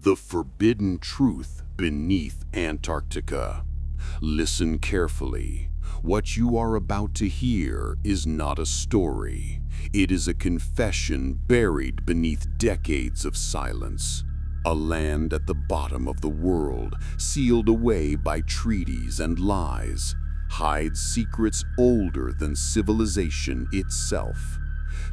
The forbidden truth beneath Antarctica. Listen carefully. What you are about to hear is not a story. It is a confession buried beneath decades of silence. A land at the bottom of the world, sealed away by treaties and lies, hides secrets older than civilization itself.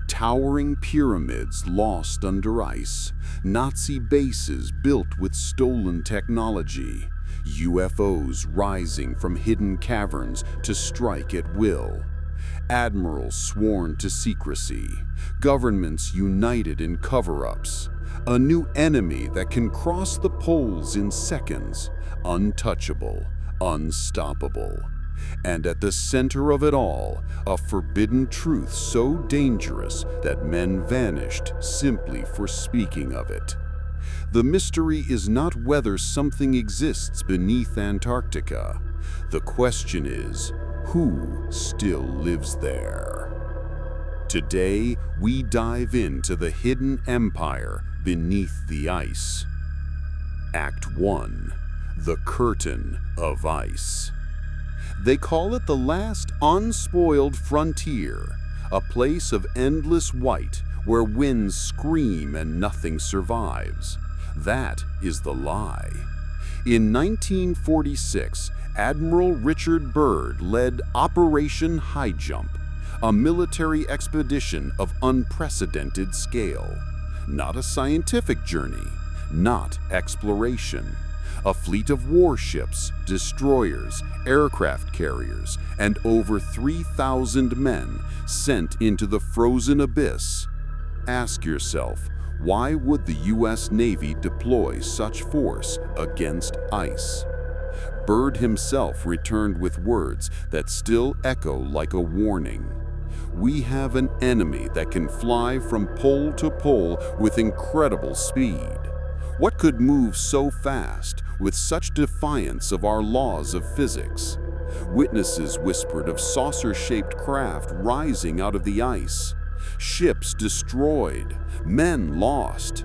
Towering pyramids lost under ice, Nazi bases built with stolen technology, UFOs rising from hidden caverns to strike at will, admirals sworn to secrecy, governments united in cover-ups, a new enemy that can cross the poles in seconds, untouchable, unstoppable. And at the center of it all, a forbidden truth so dangerous that men vanished simply for speaking of it. The mystery is not whether something exists beneath Antarctica. The question is, who still lives there? Today, we dive into the hidden empire beneath the ice. Act 1. The Curtain of Ice. They call it the last unspoiled frontier, a place of endless white where winds scream and nothing survives. That is the lie. In 1946, Admiral Richard Byrd led Operation Highjump, a military expedition of unprecedented scale. Not a scientific journey, not exploration. A fleet of warships, destroyers, aircraft carriers, and over 3,000 men sent into the frozen abyss. Ask yourself, why would the U.S. Navy deploy such force against ice? Byrd himself returned with words that still echo like a warning. We have an enemy that can fly from pole to pole with incredible speed. What could move so fast with such defiance of our laws of physics? Witnesses whispered of saucer-shaped craft rising out of the ice, ships destroyed, men lost,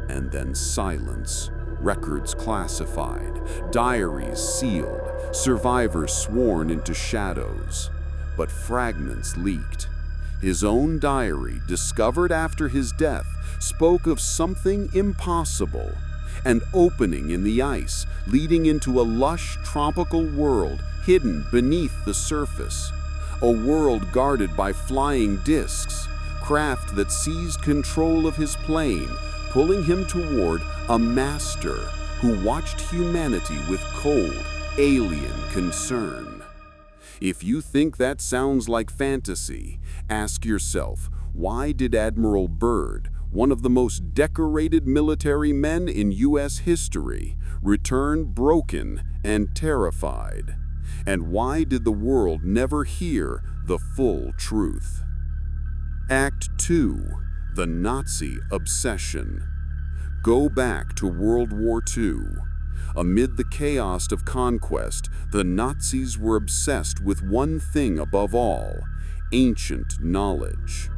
and then silence, records classified, diaries sealed, survivors sworn into shadows. But fragments leaked. His own diary, discovered after his death, spoke of something impossible, an opening in the ice leading into a lush tropical world hidden beneath the surface, a world guarded by flying discs, craft that seized control of his plane, pulling him toward a master who watched humanity with cold, alien concern. If you think that sounds like fantasy, ask yourself, why did Admiral Byrd, one of the most decorated military men in U.S. history, return broken and terrified? And why did the world never hear the full truth? Act 2. The Nazi Obsession. Go back to World War II. Amid the chaos of conquest, the Nazis were obsessed with one thing above all: ancient knowledge.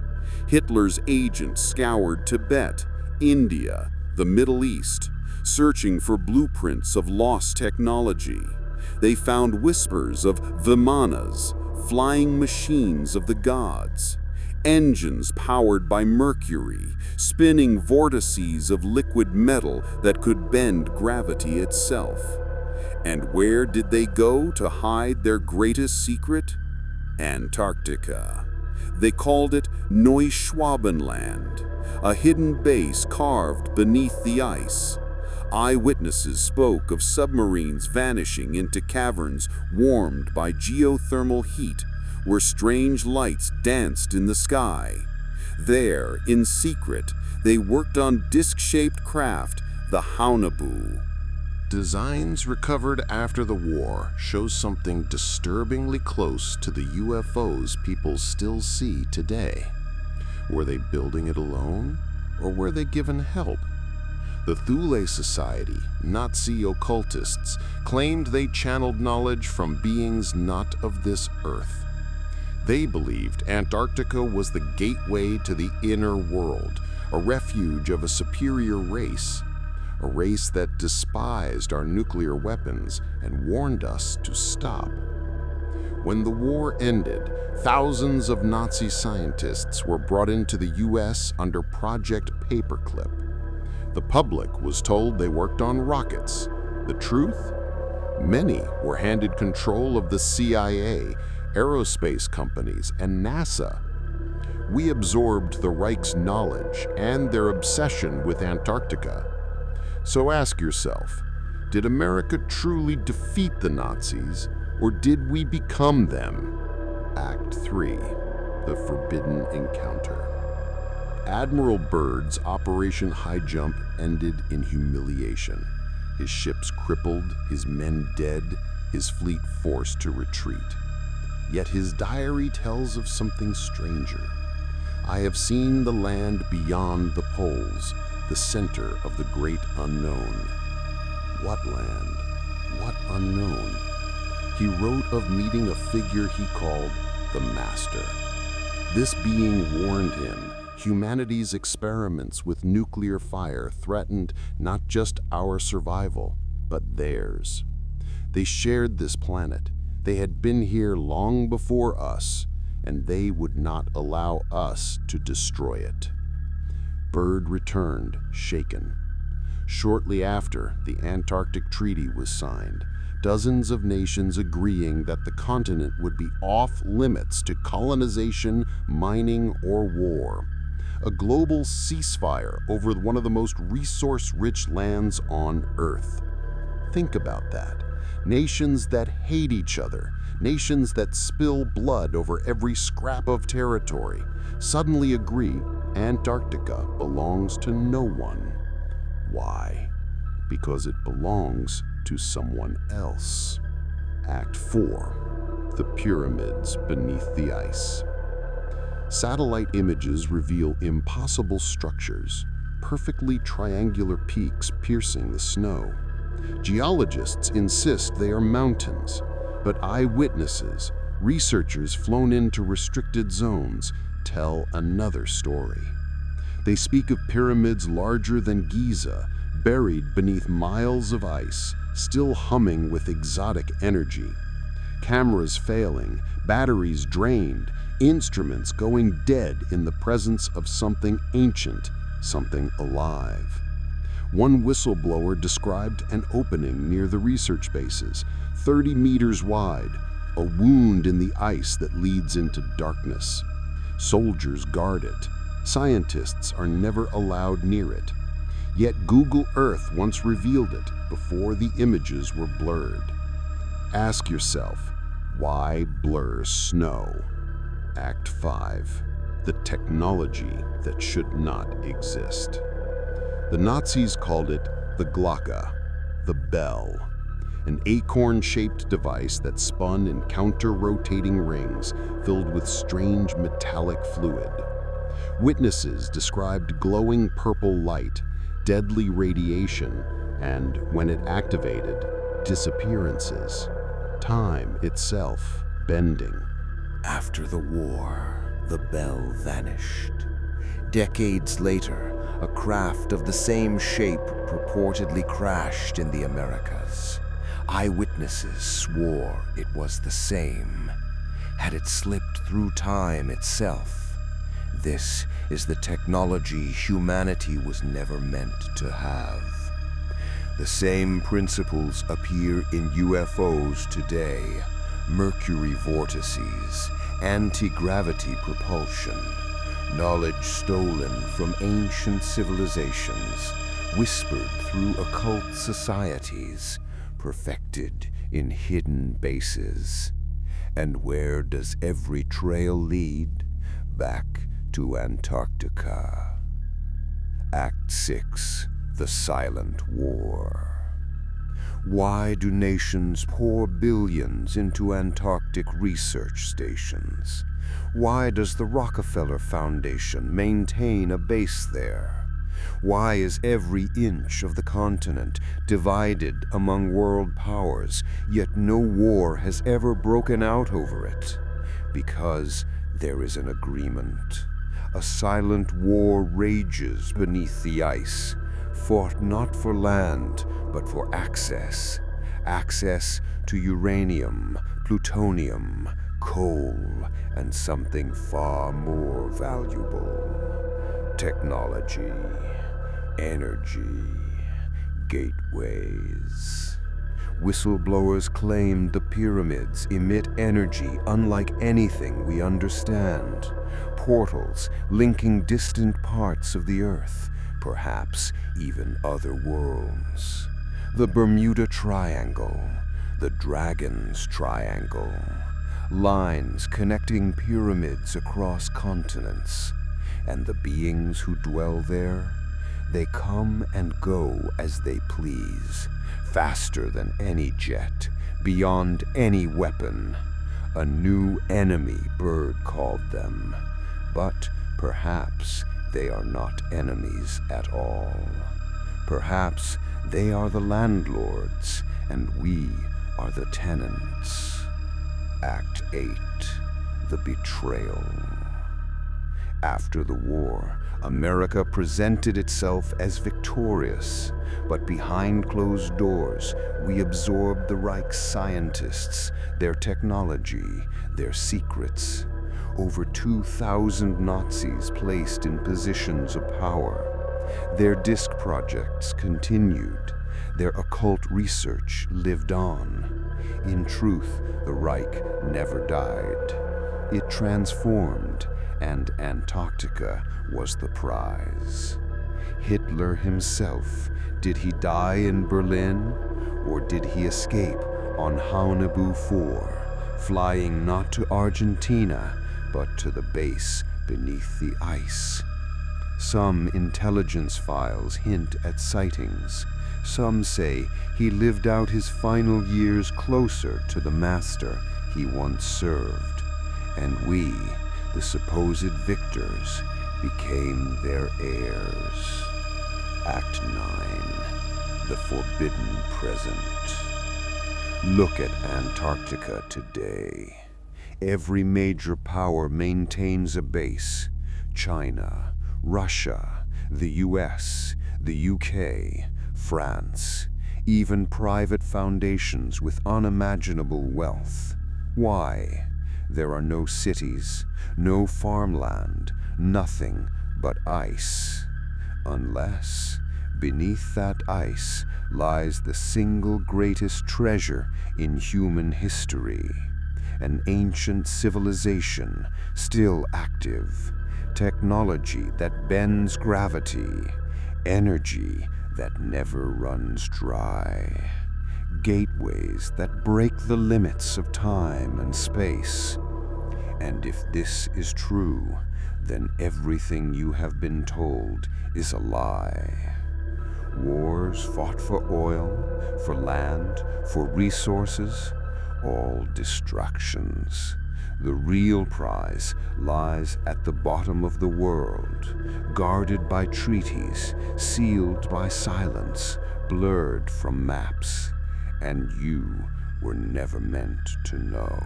Hitler's agents scoured Tibet, India, the Middle East, searching for blueprints of lost technology. They found whispers of Vimanas, flying machines of the gods, engines powered by mercury, spinning vortices of liquid metal that could bend gravity itself. And where did they go to hide their greatest secret? Antarctica. They called it Neuschwabenland, a hidden base carved beneath the ice. Eyewitnesses spoke of submarines vanishing into caverns warmed by geothermal heat, where strange lights danced in the sky. There, in secret, they worked on disc-shaped craft, the Haunebu. Designs recovered after the war show something disturbingly close to the UFOs people still see today. Were they building it alone, or were they given help? The Thule Society, Nazi occultists, claimed they channeled knowledge from beings not of this earth. They believed Antarctica was the gateway to the inner world, a refuge of a superior race. a race that despised our nuclear weapons and warned us to stop. When the war ended, thousands of Nazi scientists were brought into the US under Project Paperclip. The public was told they worked on rockets. The truth? Many were handed control of the CIA, aerospace companies, and NASA. We absorbed the Reich's knowledge and their obsession with Antarctica. So ask yourself, did America truly defeat the Nazis, or did we become them? Act 3, The Forbidden Encounter. Admiral Byrd's Operation Highjump ended in humiliation. His ships crippled, his men dead, his fleet forced to retreat. Yet his diary tells of something stranger. I have seen the land beyond the poles, the center of the great unknown. What land? What unknown? He wrote of meeting a figure he called the Master. This being warned him humanity's experiments with nuclear fire threatened not just our survival, but theirs. They shared this planet. They had been here long before us, and they would not allow us to destroy it. Byrd returned, shaken. Shortly after, the Antarctic Treaty was signed, dozens of nations agreeing that the continent would be off limits to colonization, mining, or war. A global ceasefire over one of the most resource-rich lands on Earth. Think about that. Nations that hate each other, nations that spill blood over every scrap of territory, suddenly agree Antarctica belongs to no one. Why? Because it belongs to someone else. Act 4. The Pyramids Beneath the Ice. Satellite images reveal impossible structures, perfectly triangular peaks piercing the snow. Geologists insist they are mountains, but eyewitnesses, researchers flown into restricted zones, tell another story. They speak of pyramids larger than Giza, buried beneath miles of ice, still humming with exotic energy. Cameras failing, batteries drained, instruments going dead in the presence of something ancient, something alive. One whistleblower described an opening near the research bases, 30 meters wide, a wound in the ice that leads into darkness. Soldiers guard it. Scientists are never allowed near it. Yet Google Earth once revealed it before the images were blurred. Ask yourself, why blur snow? Act 5. The technology that should not exist. The Nazis called it the Glocke, the bell, an acorn-shaped device that spun in counter-rotating rings filled with strange metallic fluid. Witnesses described glowing purple light, deadly radiation, and, when it activated, disappearances. Time itself bending. After the war, the bell vanished. Decades later, a craft of the same shape purportedly crashed in the Americas. Eyewitnesses swore it was the same. Had it slipped through time itself? This is the technology humanity was never meant to have. The same principles appear in UFOs today. Mercury vortices, anti-gravity propulsion, knowledge stolen from ancient civilizations, whispered through occult societies, perfected in hidden bases. And where does every trail lead? Back to Antarctica. Act 6. The Silent War. Why do nations pour billions into Antarctic research stations? Why does the Rockefeller Foundation maintain a base there? Why is every inch of the continent divided among world powers, yet no war has ever broken out over it? Because there is an agreement. A silent war rages beneath the ice. fought not for land, but for access. Access to uranium, plutonium, coal, and something far more valuable. Technology, energy, gateways. Whistleblowers claimed the pyramids emit energy unlike anything we understand. Portals linking distant parts of the Earth, perhaps even other worlds. The Bermuda Triangle, the Dragon's Triangle. Lines connecting pyramids across continents. And the beings who dwell there, they come and go as they please, faster than any jet, beyond any weapon. A new enemy, Byrd called them. But perhaps they are not enemies at all. Perhaps they are the landlords, and we are the tenants. Act 8. The Betrayal. After the war, America presented itself as victorious, but behind closed doors, we absorbed the Reich's scientists, their technology, their secrets. Over 2,000 Nazis placed in positions of power. Their disc projects continued. Their occult research lived on. In truth, the Reich never died. It transformed, and Antarctica was the prize. Hitler himself, did he die in Berlin? Or did he escape on Haunebu 4, flying not to Argentina, but to the base beneath the ice? Some intelligence files hint at sightings. Some say he lived out his final years closer to the master he once served. And we, the supposed victors, became their heirs. Act 9. The Forbidden Present. Look at Antarctica today. Every major power maintains a base. China, Russia, the US, the UK, France, even private foundations with unimaginable wealth. Why? There are no cities, no farmland, nothing but ice. Unless, beneath that ice lies the single greatest treasure in human history. An ancient civilization, still active. Technology that bends gravity. Energy that never runs dry. Gateways that break the limits of time and space. And if this is true, then everything you have been told is a lie. Wars fought for oil, for land, for resources, all distractions. The real prize lies at the bottom of the world, guarded by treaties, sealed by silence, blurred from maps. And you were never meant to know.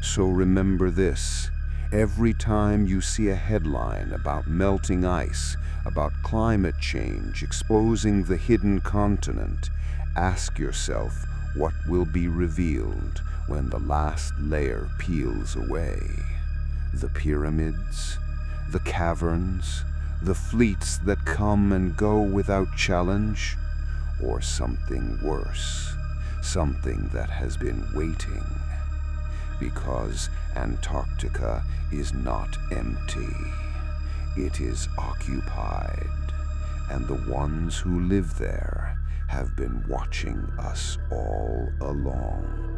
So remember this. Every time you see a headline about melting ice, about climate change exposing the hidden continent, ask yourself what will be revealed when the last layer peels away. The pyramids, the caverns, the fleets that come and go without challenge, or something worse, something that has been waiting. Because Antarctica is not empty. It is occupied, and the ones who live there have been watching us all along.